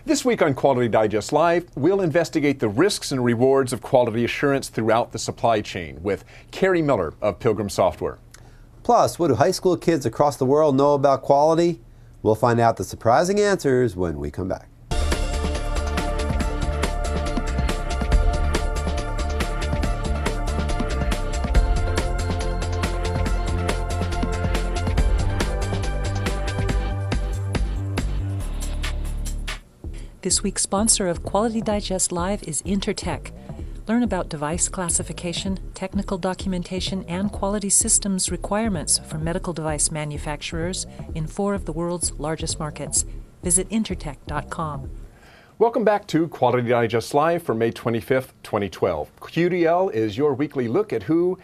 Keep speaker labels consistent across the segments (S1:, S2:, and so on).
S1: This week on Quality Digest Live, we'll investigate the risks and rewards of quality assurance throughout the supply chain with Kari Miller of Pilgrim Software.
S2: Plus, what do high school kids across the world know about quality? We'll find out the surprising answers when we come back.
S3: This week's sponsor of Quality Digest Live is Intertek. Learn about device classification, technical documentation, and quality systems requirements for medical device manufacturers in 4 of the world's largest markets. Visit intertek.com.
S1: Welcome back to Quality Digest Live for May 25th, 2012. QDL is your weekly look at who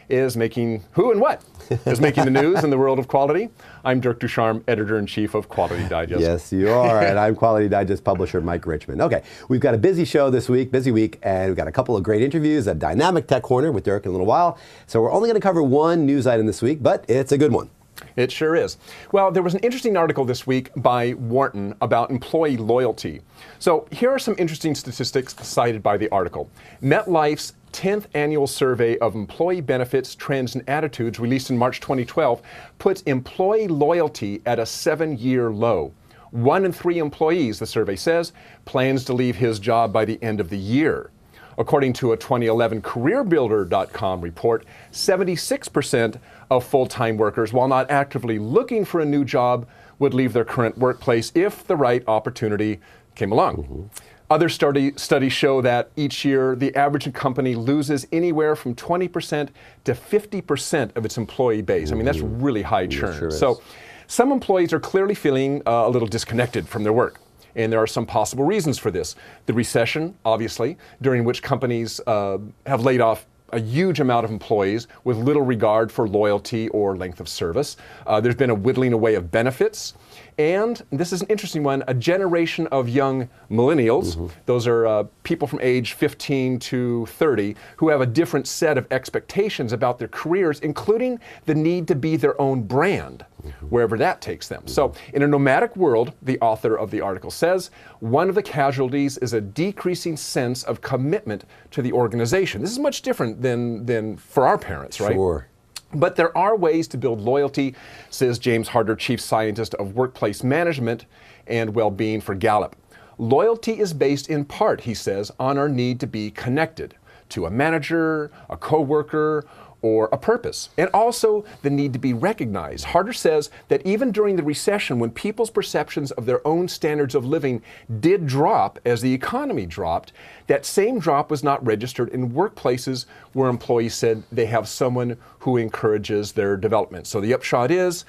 S1: and what is making the news in the world of quality. I'm Dirk Ducharme, Editor-in-Chief of Quality Digest.
S2: Yes, you are, and I'm Quality Digest publisher Mike Richmond. Okay, we've got a busy show this week, busy week, and we've got a couple of great interviews, a dynamic tech corner with Dirk in a little while. So we're only going to cover one news item this week, but it's a good one.
S1: It sure is. Well, there was an interesting article this week by Wharton about employee loyalty. So here are some interesting statistics cited by the article. MetLife's 10th annual survey of employee benefits, trends, and attitudes released in March 2012 puts employee loyalty at a 7-year low. 1 in 3 employees, the survey says, plans to leave his job by the end of the year. According to a 2011 CareerBuilder.com report, 76% of full-time workers, while not actively looking for a new job, would leave their current workplace if the right opportunity came along. Mm-hmm. Other studies show that each year, the average company loses anywhere from 20% to 50% of its employee base. I mean, that's really high churn. Sure so some employees are clearly feeling a little disconnected from their work. And there are some possible reasons for this. The recession, obviously, during which companies have laid off a huge amount of employees with little regard for loyalty or length of service. There's been a whittling away of benefits. And this is an interesting one, a generation of young millennials. Mm-hmm. Those are people from age 15 to 30 who have a different set of expectations about their careers, including the need to be their own brand, wherever that takes them. So in a nomadic world, the author of the article says, one of the casualties is a decreasing sense of commitment to the organization. This is much different than for our parents, right?
S2: Sure.
S1: But there are ways to build loyalty, says James Harder, Chief Scientist of Workplace Management and Well-being for Gallup. Loyalty is based in part, he says, on our need to be connected to a manager, a coworker, or a purpose, and also the need to be recognized. Harder says that even during the recession, when people's perceptions of their own standards of living did drop as the economy dropped, that same drop was not registered in workplaces where employees said they have someone who encourages their development. So the upshot is,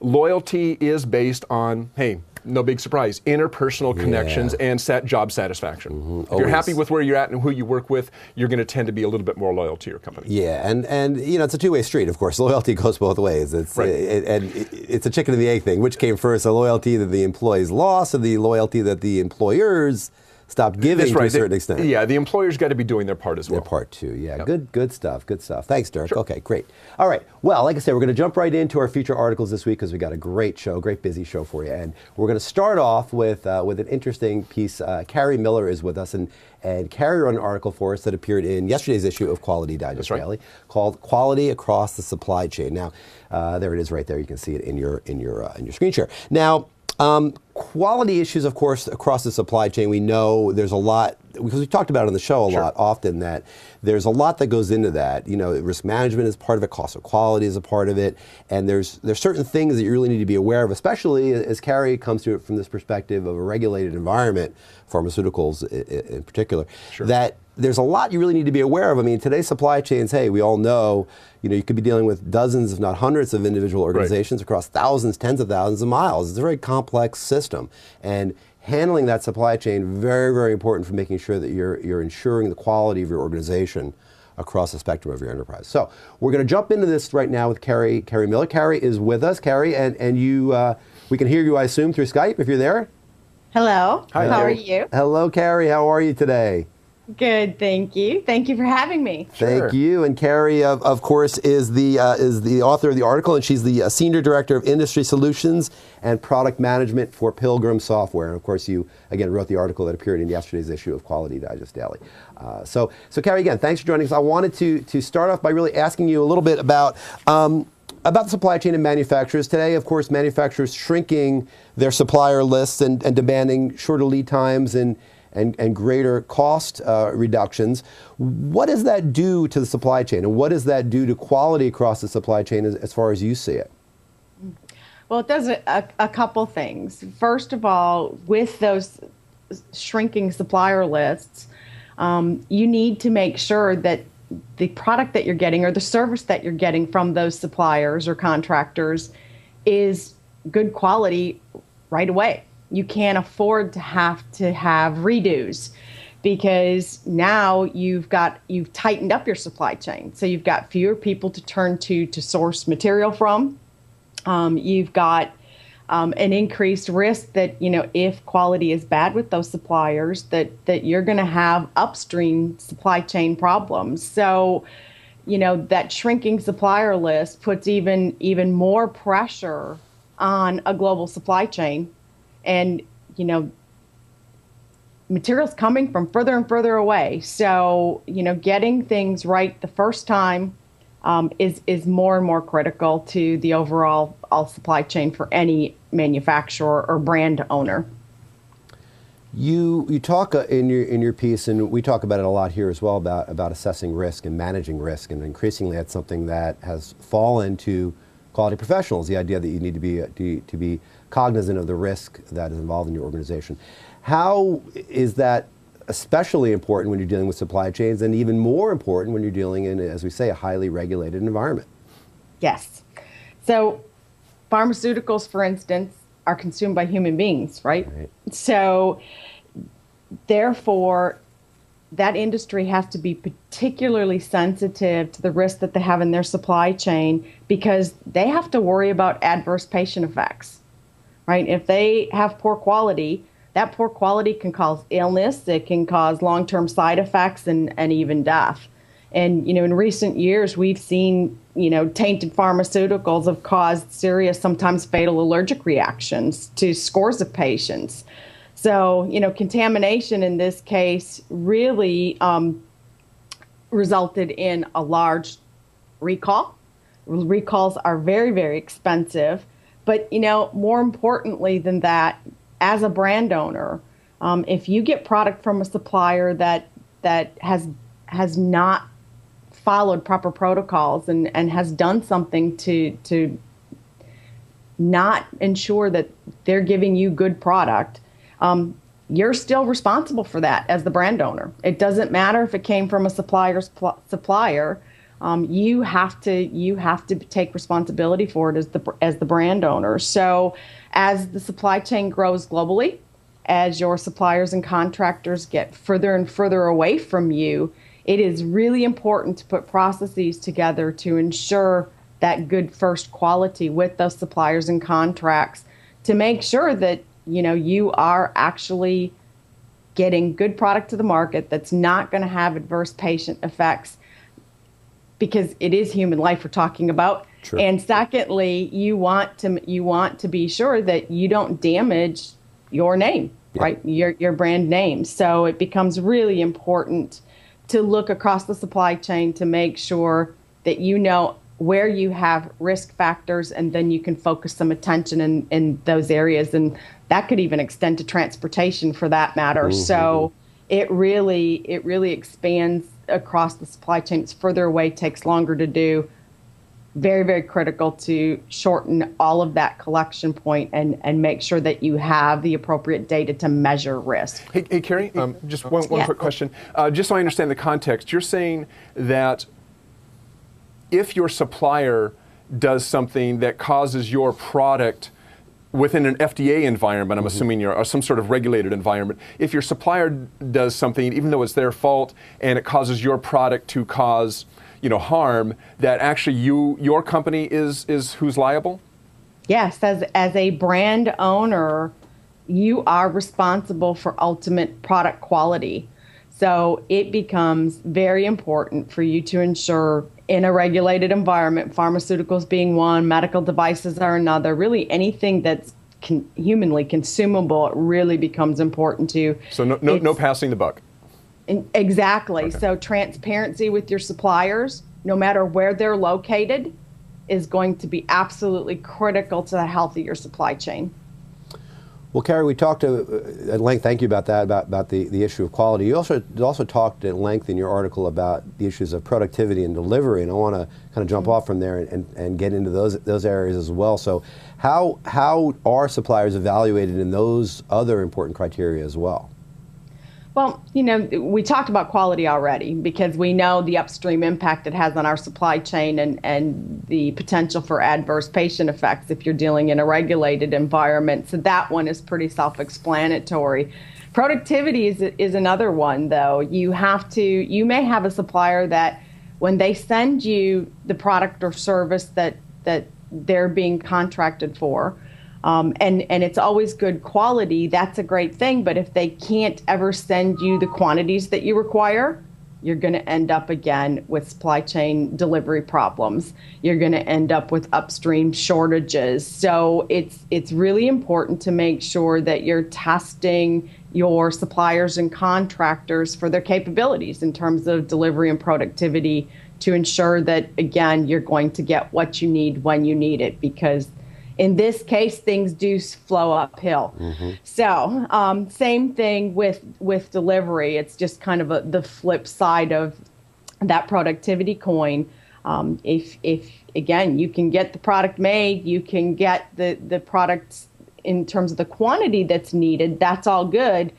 S1: loyalty is based on, hey, no big surprise, interpersonal connections and job satisfaction. Mm-hmm. If you're happy with where you're at and who you work with, you're going to tend to be a little bit more loyal to your company.
S2: Yeah, and you know, it's a two-way street, of course. Loyalty goes both ways. It's right. It's a chicken and the egg thing. Which came first, the loyalty that the employees lost or the loyalty that the employers stopped giving to a certain extent?
S1: Yeah, the employer's got to be doing their part as well.
S2: Their part too, yeah. Yep. Good stuff, good stuff. Thanks, Dirk. Sure. Okay, great. All right, well, like I said, we're going to jump right into our feature articles this week because we got a great show, great busy show for you. And we're going to start off with an interesting piece. Kari Miller is with us, and Kari wrote an article for us that appeared in yesterday's issue of Quality Digest Daily called "Quality Across the Supply Chain." Now, there it is right there. You can see it in your screen share. Now, quality issues, of course, across the supply chain, we know there's a lot, because we talked about it on the show a lot often, that there's a lot that goes into that. You know, risk management is part of it, cost of quality is a part of it, and there's certain things that you really need to be aware of, especially as Kari comes to it from this perspective of a regulated environment, pharmaceuticals in particular, that there's a lot you really need to be aware of. I mean, today's supply chains, hey, we all know, you could be dealing with dozens, if not hundreds of individual organizations across thousands, tens of thousands of miles. It's a very complex system. And handling that supply chain, very, very important for making sure that you're ensuring the quality of your organization across the spectrum of your enterprise. So we're going to jump into this right now with Kari Miller. Kari is with us. Kari, and you, we can hear you, I assume, through Skype if you're there.
S4: Hello.
S1: Hi,
S4: how are you?
S2: Hello, Kari. How are you today?
S4: Good, thank you. Thank you for having me.
S2: Thank you. And Kari, of course, is the author of the article, and she's the Senior Director of Industry Solutions and Product Management for Pilgrim Software. And of course, you, again, wrote the article that appeared in yesterday's issue of Quality Digest Daily. So Kari, again, thanks for joining us. I wanted to start off by really asking you a little bit about the supply chain and manufacturers. Today, of course, manufacturers shrinking their supplier lists and demanding shorter lead times and greater cost reductions. What does that do to the supply chain, and what does that do to quality across the supply chain as far as you see it?
S4: Well, it does a couple things. First of all, with those shrinking supplier lists, you need to make sure that the product that you're getting or the service that you're getting from those suppliers or contractors is good quality right away. You can't afford to have redos, because now you've tightened up your supply chain. So you've got fewer people to turn to source material from. You've got an increased risk that, if quality is bad with those suppliers, that you're going to have upstream supply chain problems. So, that shrinking supplier list puts even more pressure on a global supply chain. And, materials coming from further and further away. So, getting things right the first time is more and more critical to the overall supply chain for any manufacturer or brand owner.
S2: You talk in your piece, and we talk about it a lot here as well, about assessing risk and managing risk, and increasingly that's something that has fallen to quality professionals. The idea that you need to be cognizant of the risk that is involved in your organization. How is that especially important when you're dealing with supply chains, and even more important when you're dealing in, as we say, a highly regulated environment?
S4: Yes. So pharmaceuticals, for instance, are consumed by human beings, right? So therefore, that industry has to be particularly sensitive to the risk that they have in their supply chain, because they have to worry about adverse patient effects, right? If they have poor quality, that poor quality can cause illness, it can cause long-term side effects and even death. And, in recent years, we've seen, tainted pharmaceuticals have caused serious, sometimes fatal allergic reactions to scores of patients. So, contamination in this case really resulted in a large recall. Recalls are very, very expensive. But, more importantly than that, as a brand owner, if you get product from a supplier that has not followed proper protocols and has done something to not ensure that they're giving you good product, you're still responsible for that as the brand owner. It doesn't matter if it came from a supplier's supplier. You have to take responsibility for it as the brand owner. So as the supply chain grows globally, as your suppliers and contractors get further and further away from you, it is really important to put processes together to ensure that good first quality with those suppliers and contracts, to make sure that you are actually getting good product to the market that's not going to have adverse patient effects, because it is human life we're talking about. True. And secondly, you want to be sure that you don't damage your name, right? Your brand name. So it becomes really important to look across the supply chain to make sure that you know where you have risk factors, and then you can focus some attention in those areas. And that could even extend to transportation for that matter. Mm-hmm. So it really expands across the supply chain. It's further away, takes longer to do. Very, very critical to shorten all of that collection point and make sure that you have the appropriate data to measure risk.
S1: Hey Kari, just one quick question. Just so I understand the context, you're saying that if your supplier does something that causes your product within an FDA environment, I'm assuming you're some sort of regulated environment, if your supplier does something, even though it's their fault, and it causes your product to cause harm, that actually your company is who's liable?
S4: Yes, as a brand owner, you are responsible for ultimate product quality. So it becomes very important for you to ensure in a regulated environment, pharmaceuticals being one, medical devices are another, really anything that's humanly consumable, it really becomes important to.
S1: So no passing the buck.
S4: Exactly.
S1: Okay.
S4: So transparency with your suppliers, no matter where they're located, is going to be absolutely critical to the health of your supply chain.
S2: Well, Kari, we talked at length, thank you about that, about the issue of quality. You also talked at length in your article about the issues of productivity and delivery, and I want to kind of jump off from there and get into those areas as well. So how are suppliers evaluated in those other important criteria as well?
S4: Well, we talked about quality already because we know the upstream impact it has on our supply chain and the potential for adverse patient effects if you're dealing in a regulated environment. So that one is pretty self-explanatory. Productivity is another one, though. You may have a supplier that when they send you the product or service that they're being contracted for, and it's always good quality, that's a great thing. But if they can't ever send you the quantities that you require, you're going to end up again with supply chain delivery problems. You're going to end up with upstream shortages. So it's really important to make sure that you're testing your suppliers and contractors for their capabilities in terms of delivery and productivity to ensure that, again, you're going to get what you need when you need it, because in this case, things do flow uphill. Mm-hmm. So same thing with delivery. It's just kind of the flip side of that productivity coin. If again, you can get the product made, you can get the products in terms of the quantity that's needed, that's all good.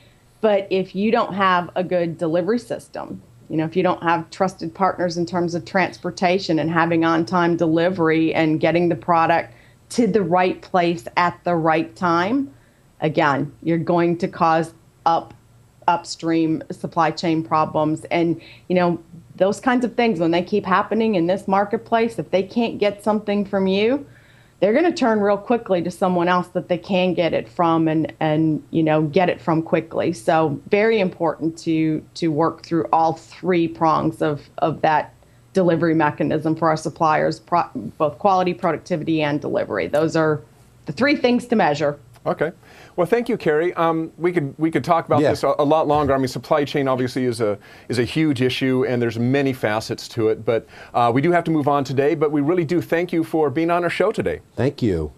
S4: But if you don't have a good delivery system, if you don't have trusted partners in terms of transportation and having on-time delivery and getting the product to the right place at the right time, again, you're going to cause upstream supply chain problems. And, those kinds of things, when they keep happening in this marketplace, if they can't get something from you, they're going to turn real quickly to someone else that they can get it from and get it from quickly. So very important to work through all three prongs of that delivery mechanism for our suppliers, both quality, productivity, and delivery. Those are the three things to measure.
S1: Okay. Well, thank you, Kari. We could talk about this a lot longer. I mean, supply chain obviously is a huge issue, and there's many facets to it. But we do have to move on today. But we really do thank you for being on our show today.
S2: Thank you.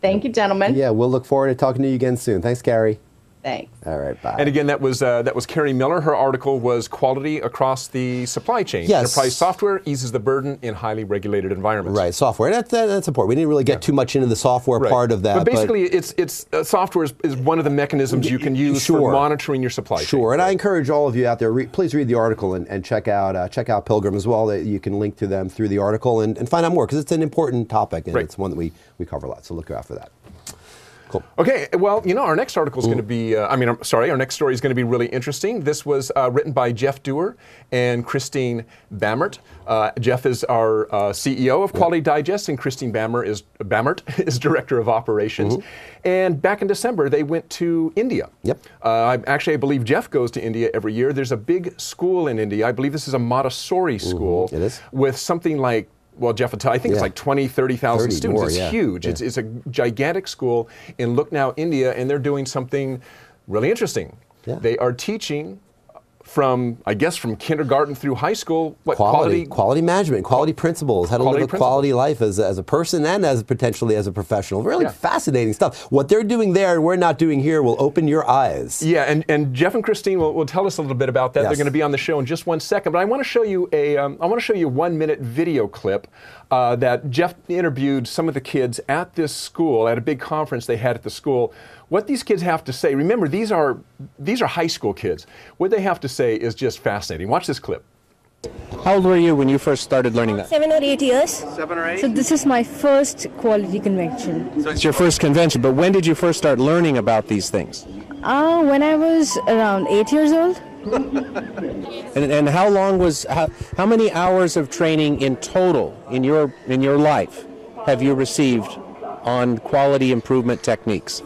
S4: Thank you, gentlemen.
S2: Yeah, we'll look forward to talking to you again soon. Thanks, Kari.
S4: Thanks.
S2: All right, bye.
S1: And again, that was Kari Miller. Her article was Quality Across the Supply Chain.
S2: Yes.
S1: Enterprise software eases the burden in highly regulated environments.
S2: Right, software. That's important. We didn't really get too much into the software part of that.
S1: But basically, it's software is one of the mechanisms you can use for monitoring your supply chain.
S2: Sure, and I encourage all of you out there, please read the article and check out Pilgrim as well. That you can link to them through the article and find out more, because it's an important topic and it's one that we cover a lot. So look out for that. Cool. Okay, well, our next article is going to be, our next story is going to be really interesting. This was written by Jeff Dewar and Kristine Bammert. Jeff is our CEO of Quality Digest, and Kristine Bammert is Director of Operations. And back in December, they went to India. Yep. I believe Jeff goes to India every year. There's a big school in India. I believe this is a Montessori school. It is. With something like, well, Jeff will tell, I think it's like 20,000, 30,000 students. More, it's huge. Yeah. It's a gigantic school in Lucknow, India, and they're doing something really interesting. Yeah. They are teaching from kindergarten through high school, quality management, quality principles, how to live a quality life as a person and potentially as a professional. Really fascinating stuff. What they're doing there and we're not doing here will open your eyes.
S1: Yeah, and Jeff and Kristine will tell us a little bit about that. Yes. They're going to be on the show in just 1 second, but I want to show you a 1-minute video clip that Jeff interviewed some of the kids at this school at a big conference they had at the school. What these kids have to say, remember, these are high school kids. What they have to say is just fascinating. Watch this clip.
S5: How old were you when you first started learning that?
S6: 7 or 8 years.
S5: 7 or 8?
S6: So this is my first quality convention.
S5: So it's your first convention, but when did you first start learning about these things?
S6: When I was around 8 years old.
S5: And how long how many hours of training in total in your life have you received on quality improvement techniques?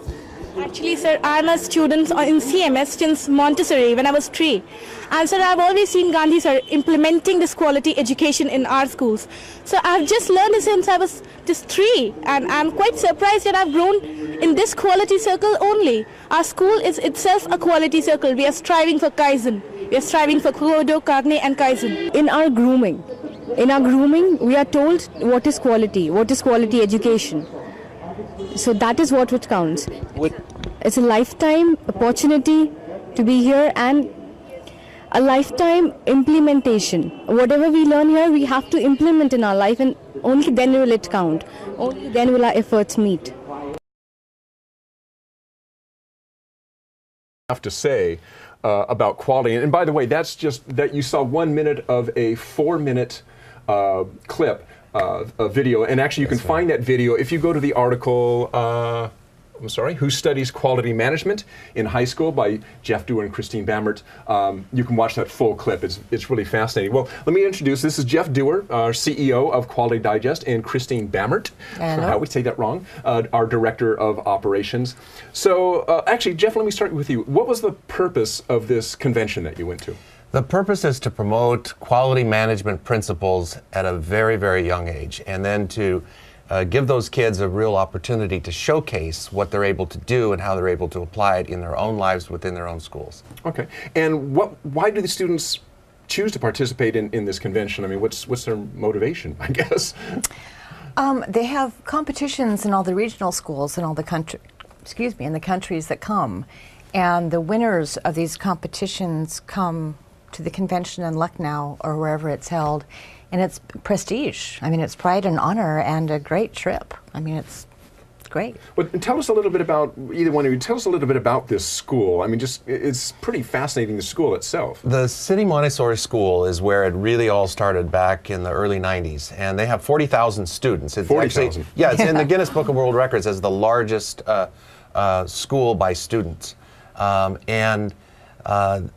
S6: Actually, sir, I'm a student in CMS since Montessori when I was 3. And sir, I've always seen Gandhi, sir, implementing this quality education in our schools. So I've just learned this since I was just 3. And I'm quite surprised that I've grown in this quality circle only. Our school is itself a quality circle. We are striving for Kaizen. We are striving for Kodo, Karne and Kaizen. In our grooming, we are told what is quality education. So that is what counts. It's a lifetime opportunity to be here and a lifetime implementation. Whatever we learn here, we have to implement in our life, and only then will it count. Only then will our efforts meet.
S1: Have to say about quality, and by the way, that's just that you saw 1 minute of a 4-minute clip. A video, and actually you can find that video if you go to the article, Who Studies Quality Management in High School by Jeff Dewar and Kristine Bammert. You can watch that full clip. It's really fascinating. Well, let me introduce, this is Jeff Dewar, our CEO of Quality Digest, and Kristine Bammert, how we say that wrong, our Director of Operations. So actually, Jeff, let me start with you. What was the purpose of this convention that you went to?
S5: The purpose is to promote quality management principles at a very, very young age, and then to give those kids a real opportunity to showcase what they're able to do and how they're able to apply it in their own lives within their own schools. Okay.
S1: And why do the students choose to participate in this convention? I mean, what's their motivation, I guess?
S7: They have competitions in all the regional schools in all the in the countries that come. And the winners of these competitions come to the convention in Lucknow or wherever it's held, and it's prestige. I mean, it's pride and honor and a great trip. I mean, it's great.
S1: Well, tell us a little bit about, either one of you, tell us a little bit about this school. I mean, it's pretty fascinating, the school itself.
S5: The City Montessori School is where it really all started back in the early 90s, and they have 40,000 students.
S1: 40,000?
S5: Yeah, it's in the Guinness Book of World Records as the largest school by students.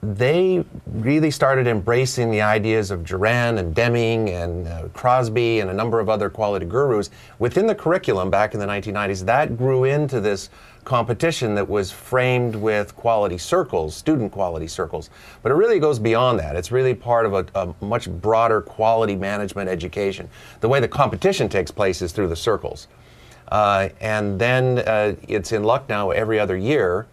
S5: They really started embracing the ideas of Duran and Deming and Crosby and a number of other quality gurus within the curriculum back in the 1990s. That grew into this competition that was framed with quality circles, student quality circles. But it really goes beyond that. It's really part of a much broader quality management education. The way the competition takes place is through the circles. And then it's in Lucknow every other year,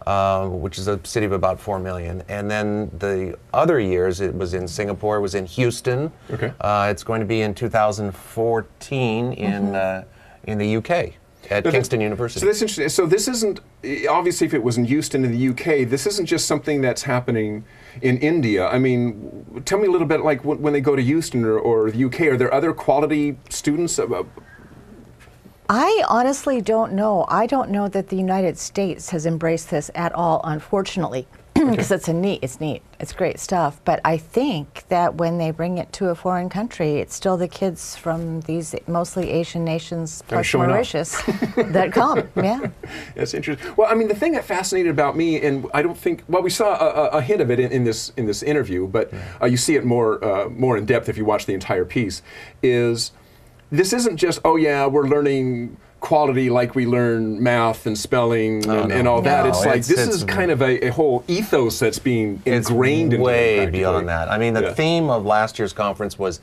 S5: which is a city of about 4 million. And then the other years, it was in Singapore, it was in Houston. Okay. It's going to be in 2014 in the UK at Kingston University.
S1: So that's interesting. So this isn't, obviously if it was in Houston in the UK, this isn't just something that's happening in India. I mean, tell me a little bit, like when they go to Houston or the UK, are there other quality students?
S7: I honestly don't know. I don't know that the United States has embraced this at all, unfortunately, because it's neat. It's great stuff. But I think that when they bring it to a foreign country, it's still the kids from these mostly Asian nations plus Mauritius that come. Yeah.
S1: That's interesting. Well, I mean, the thing that fascinated about me, and I don't think, well, we saw a hint of it in this interview, but you see it more in depth if you watch the entire piece, is this isn't just, oh yeah, we're learning quality like we learn math and spelling and all that. It's like, this is kind of a whole ethos that's being ingrained in it.
S5: Way beyond that. I mean, the theme of last year's conference was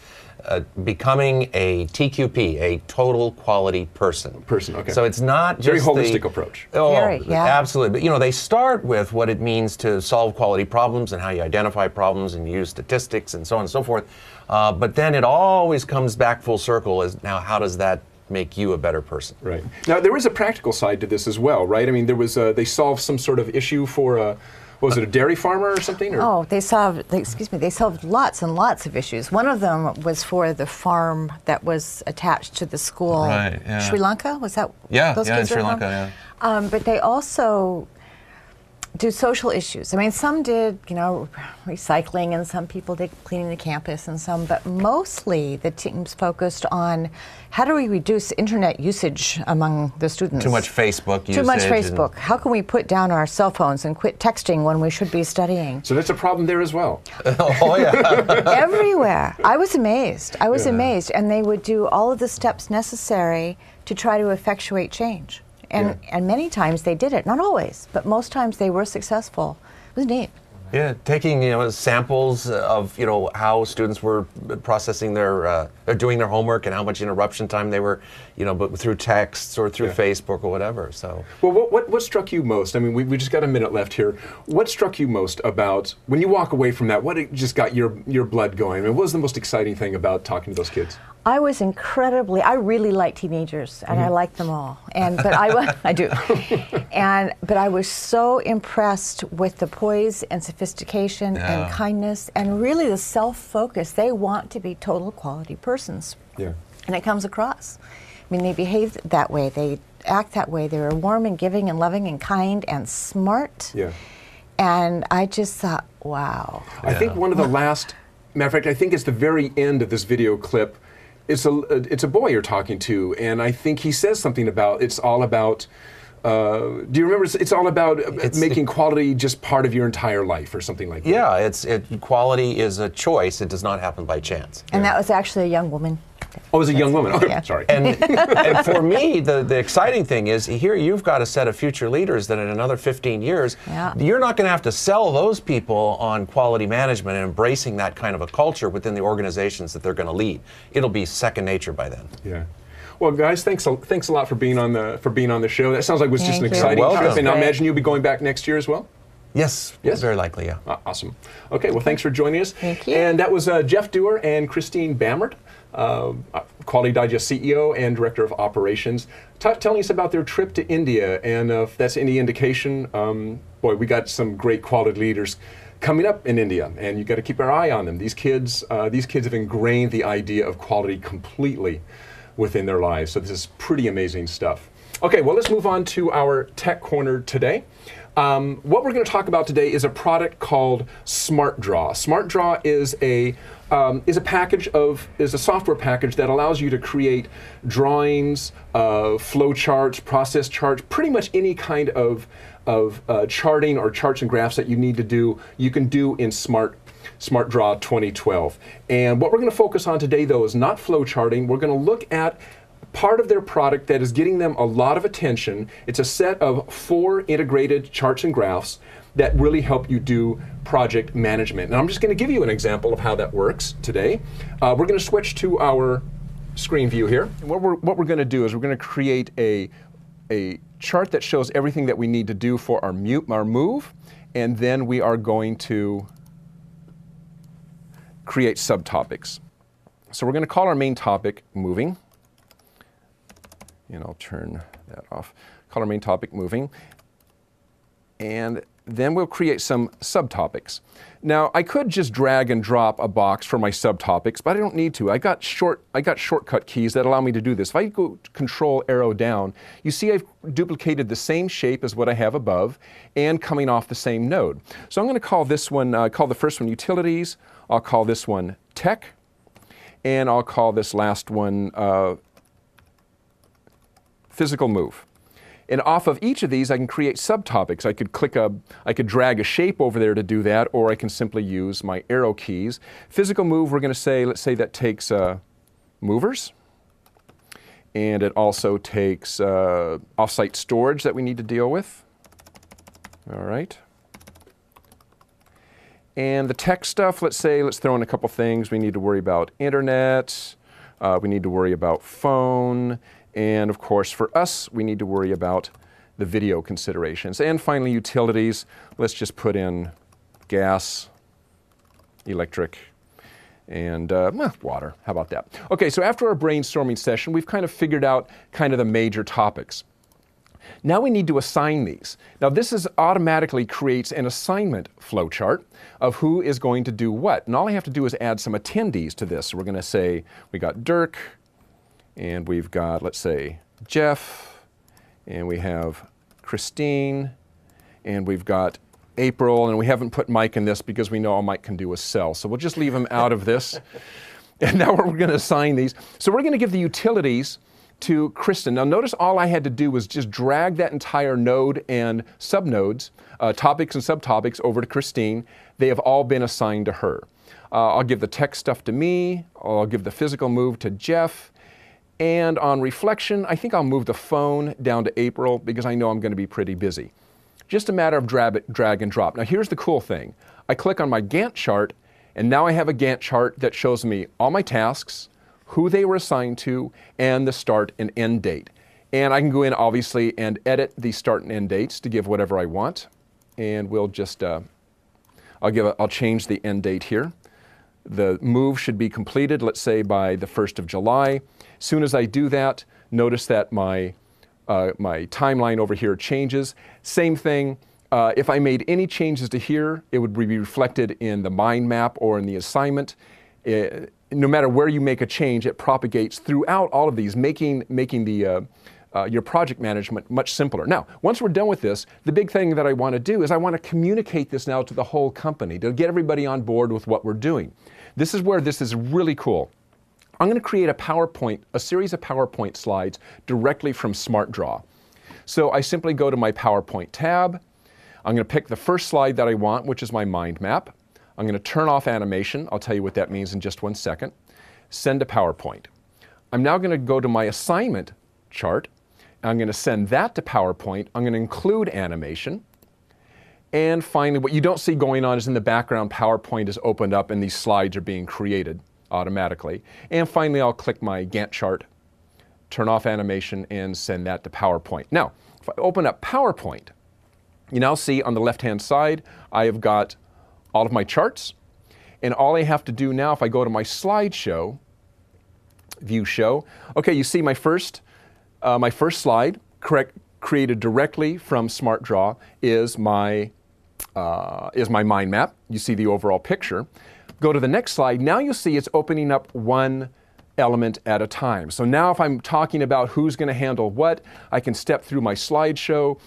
S5: becoming a TQP, a total quality person.
S1: Okay.
S5: So it's not just
S1: very holistic approach.
S5: Oh, absolutely. But you know, they start with what it means to solve quality problems and how you identify problems and use statistics and so on and so forth. But then it always comes back full circle as now, how does that make you a better person?
S1: Right. Now, there was a practical side to this as well, right? I mean, there was they solved some sort of issue for was it a dairy farmer or something? Or?
S7: Oh, they solved lots and lots of issues. One of them was for the farm that was attached to the school.
S5: Right, yeah.
S7: Sri Lanka, was that?
S5: Yeah,
S7: those
S5: in
S7: kids
S5: Sri Lanka, yeah.
S7: But they also do social issues. I mean, some did, you know, recycling, and some people did cleaning the campus, and some, but mostly the teams focused on how do we reduce internet usage among the students?
S5: Too much Facebook usage.
S7: Too much Facebook. How can we put down our cell phones and quit texting when we should be studying?
S1: So that's a problem there as well.
S5: Oh, yeah.
S7: Everywhere. I was amazed. Amazed. And they would do all of the steps necessary to try to effectuate change. And many times they did it. Not always, but most times they were successful. It was neat.
S5: Yeah, taking samples of how students were processing their doing their homework and how much interruption time they were, but through texts or through Facebook or whatever. So,
S1: well, what struck you most? I mean, we just got a minute left here. What struck you most about when you walk away from that? What just got your blood going? I mean, what was the most exciting thing about talking to those kids?
S7: I really like teenagers, and I like them all. But I do. But I was so impressed with the poise and sophistication and kindness and really the self-focus. They want to be total quality persons.
S1: Yeah.
S7: And it comes across. I mean, they behave that way. They act that way. They're warm and giving and loving and kind and smart.
S1: Yeah.
S7: And I just thought, wow.
S1: I think one of the last, matter of fact, I think it's the very end of this video clip. It's a boy you're talking to, and I think he says something about it's all about. Do you remember? It's all about making quality just part of your entire life, or something like that.
S5: Yeah, quality is a choice. It does not happen by chance.
S7: And that was actually a young woman.
S1: Oh, it was a young woman. Oh,
S7: Yeah.
S1: sorry.
S5: And for me, the exciting thing is here you've got a set of future leaders that in another 15 years, you're not going to have to sell those people on quality management and embracing that kind of a culture within the organizations that they're going to lead. It'll be second nature by then.
S1: Yeah. Well, guys, thanks a lot for being on the show. That sounds like it was just an
S7: Thank you.
S1: exciting
S5: You're welcome.
S1: trip, and I
S7: Great.
S1: imagine you'll be going back next year as well.
S5: Yes, very likely, yeah.
S1: Awesome. Okay, well, thanks for joining us.
S7: Thank you.
S1: And that was Jeff Dewar and Kristine Bammert, Quality Digest CEO and Director of Operations, telling us about their trip to India. And if that's any indication, boy, we got some great quality leaders coming up in India, and you got to keep our eye on them. These kids have ingrained the idea of quality completely within their lives. So this is pretty amazing stuff. Okay, well, let's move on to our Tech Corner today. What we're going to talk about today is a product called SmartDraw. SmartDraw is a software package that allows you to create drawings, flow charts, process charts, pretty much any kind of charting or charts and graphs that you need to do, you can do in SmartDraw 2012. And what we're going to focus on today, though, is not flow charting. We're going to look at part of their product that is getting them a lot of attention. It's a set of 4 integrated charts and graphs that really help you do project management. And I'm just going to give you an example of how that works today. We're going to switch to our screen view here. And what we're going to do is we're going to create a chart that shows everything that we need to do for our move, and then we are going to create subtopics. So we're going to call our main topic moving. And I'll turn that off. Call our main topic moving. And then we'll create some subtopics. Now, I could just drag and drop a box for my subtopics, but I don't need to. I got shortcut keys that allow me to do this. If I go Control arrow down, you see I've duplicated the same shape as what I have above and coming off the same node. So I'm going to call this one, call the first one Utilities. I'll call this one Tech. And I'll call this last one Physical Move. And off of each of these, I can create subtopics. I could drag a shape over there to do that, or I can simply use my arrow keys. Physical Move, we're going to say, let's say that takes movers. And it also takes offsite storage that we need to deal with. All right. And the tech stuff, let's throw in a couple things. We need to worry about internet. We need to worry about phone. And of course, for us, we need to worry about the video considerations. And finally, utilities. Let's just put in gas, electric, and water. How about that? Okay, so after our brainstorming session, we've kind of figured out kind of the major topics. Now we need to assign these. Now this automatically creates an assignment flowchart of who is going to do what. And all I have to do is add some attendees to this. So we're going to say we got Dirk, and we've got, let's say, Jeff, and we have Kristine, and we've got April, and we haven't put Mike in this because we know all Mike can do is sell. So we'll just leave him out of this. And now we're going to assign these. So we're going to give the utilities to Kristine. Now notice all I had to do was just drag that entire node and subnodes, topics and subtopics, over to Kristine. They have all been assigned to her. I'll give the tech stuff to me. I'll give the physical move to Jeff. And on reflection, I think I'll move the phone down to April because I know I'm going to be pretty busy. Just a matter of drag and drop. Now here's the cool thing. I click on my Gantt chart, and now I have a Gantt chart that shows me all my tasks, who they were assigned to, and the start and end date. And I can go in, obviously, and edit the start and end dates to give whatever I want. And we'll just, I'll change the end date here. The move should be completed, let's say, by the 1st of July. As soon as I do that, notice that my timeline over here changes. Same thing, if I made any changes to here, it would be reflected in the mind map or in the assignment. No matter where you make a change, it propagates throughout all of these, making the your project management much simpler. Now, once we're done with this, the big thing that I want to do is I want to communicate this now to the whole company to get everybody on board with what we're doing. This is where this is really cool. I'm going to create a series of PowerPoint slides directly from SmartDraw. So I simply go to my PowerPoint tab. I'm going to pick the first slide that I want, which is my mind map. I'm going to turn off animation. I'll tell you what that means in just 1 second. Send to PowerPoint. I'm now going to go to my assignment chart. I'm going to send that to PowerPoint. I'm going to include animation. And finally, what you don't see going on is in the background, PowerPoint is opened up and these slides are being created automatically. And finally, I'll click my Gantt chart, turn off animation, and send that to PowerPoint. Now, if I open up PowerPoint, you now see on the left-hand side, I have got all of my charts. And all I have to do now, if I go to my slideshow, view show, okay, you see my first slide, created directly from SmartDraw, is my mind map. You see the overall picture. Go to the next slide. Now you see it's opening up one element at a time. So now if I'm talking about who's going to handle what, I can step through my slideshow,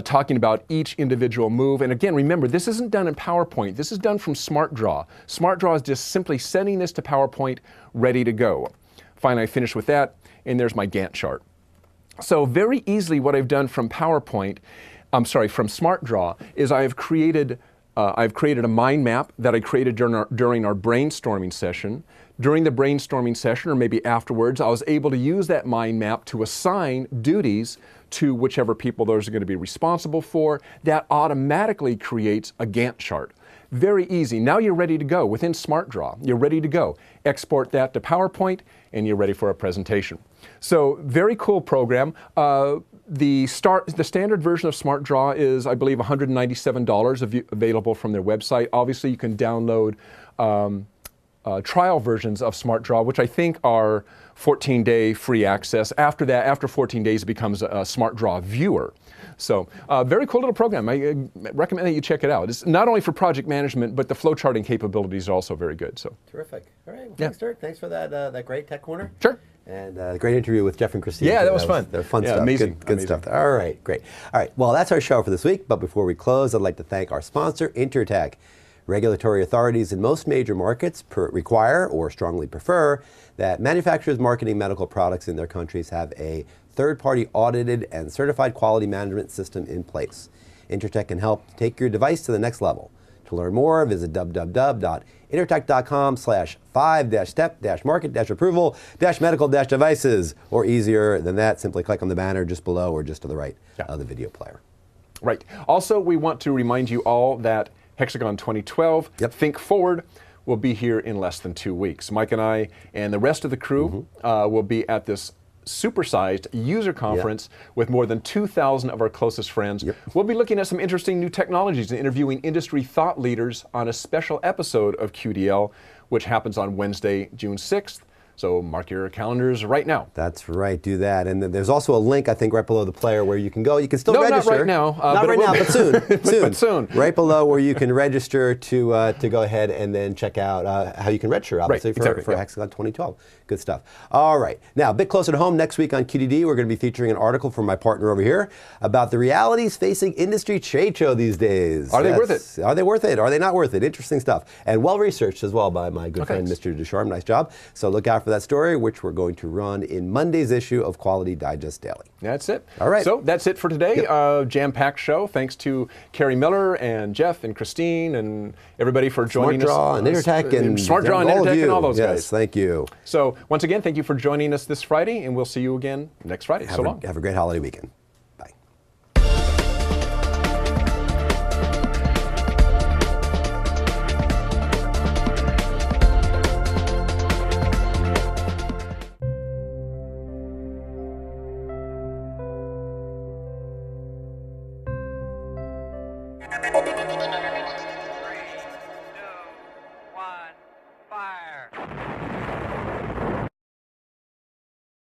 S1: talking about each individual move. And again, remember, this isn't done in PowerPoint. This is done from SmartDraw. SmartDraw is just simply sending this to PowerPoint, ready to go. Finally, I finish with that, and there's my Gantt chart. So very easily, what I've done from from SmartDraw, is I've created a mind map that I created during our brainstorming session. During the brainstorming session, or maybe afterwards, I was able to use that mind map to assign duties to whichever people those are going to be responsible for. That automatically creates a Gantt chart. Very easy. Now you're ready to go within SmartDraw. You're ready to go. Export that to PowerPoint, and you're ready for a presentation. So very cool program. The standard version of SmartDraw is, I believe, $197 available from their website. Obviously, you can download trial versions of SmartDraw, which I think are 14-day free access. After that, after 14 days, it becomes a SmartDraw viewer. So very cool little program. I recommend that you check it out. It's not only for project management, but the flowcharting capabilities are also very good. So
S2: terrific. All right. Well, thanks, Dirk. Thanks for that great Tech Corner.
S1: Sure.
S2: And great interview with Jeff and Kristine.
S1: Yeah, that was fun.
S2: They're fun stuff.
S1: Amazing.
S2: Good stuff. All right, great. All right, well, that's our show for this week. But before we close, I'd like to thank our sponsor, Intertek. Regulatory authorities in most major markets require or strongly prefer that manufacturers marketing medical products in their countries have a third-party audited and certified quality management system in place. Intertek can help take your device to the next level. To learn more, visit www.intertek.com/5-step-market-approval-medical-devices. Or easier than that, simply click on the banner just below or just to the right of the video player.
S1: Right. Also, we want to remind you all that Hexagon 2012, Think Forward, will be here in less than 2 weeks. Mike and I and the rest of the crew will be at this supersized user conference with more than 2,000 of our closest friends. We'll be looking at some interesting new technologies and interviewing industry thought leaders on a special episode of QDL, which happens on Wednesday, June 6th. So mark your calendars right now.
S2: That's right, do that. And then there's also a link, I think, right below the player where you can go. You can still register.
S1: Not right now.
S2: Not right now, but soon.
S1: But soon.
S2: Right below where you can register to go ahead and then check out how you can register, obviously, for Hexagon 2012. Good stuff. All right. Now, a bit closer to home, next week on QDD, we're going to be featuring an article from my partner over here about the realities facing industry trade show these days.
S1: Are they worth it?
S2: Are they worth it? Are they not worth it? Interesting stuff. And well-researched as well by my good friend, Mr. Ducharme. Nice job. So look out half of that story, which we're going to run in Monday's issue of Quality Digest Daily.
S1: That's it.
S2: All right.
S1: So that's it for today. Jam-packed show. Thanks to Kari Miller and Jeff and Kristine and everybody for joining us.
S2: SmartDraw and Intertek and
S1: SmartDraw and Intertek and all those guys.
S2: Yes, thank you.
S1: So once again, thank you for joining us this Friday, and we'll see you again next Friday. So long.
S2: Have a great holiday weekend. Bye.
S8: Three, two, one, fire.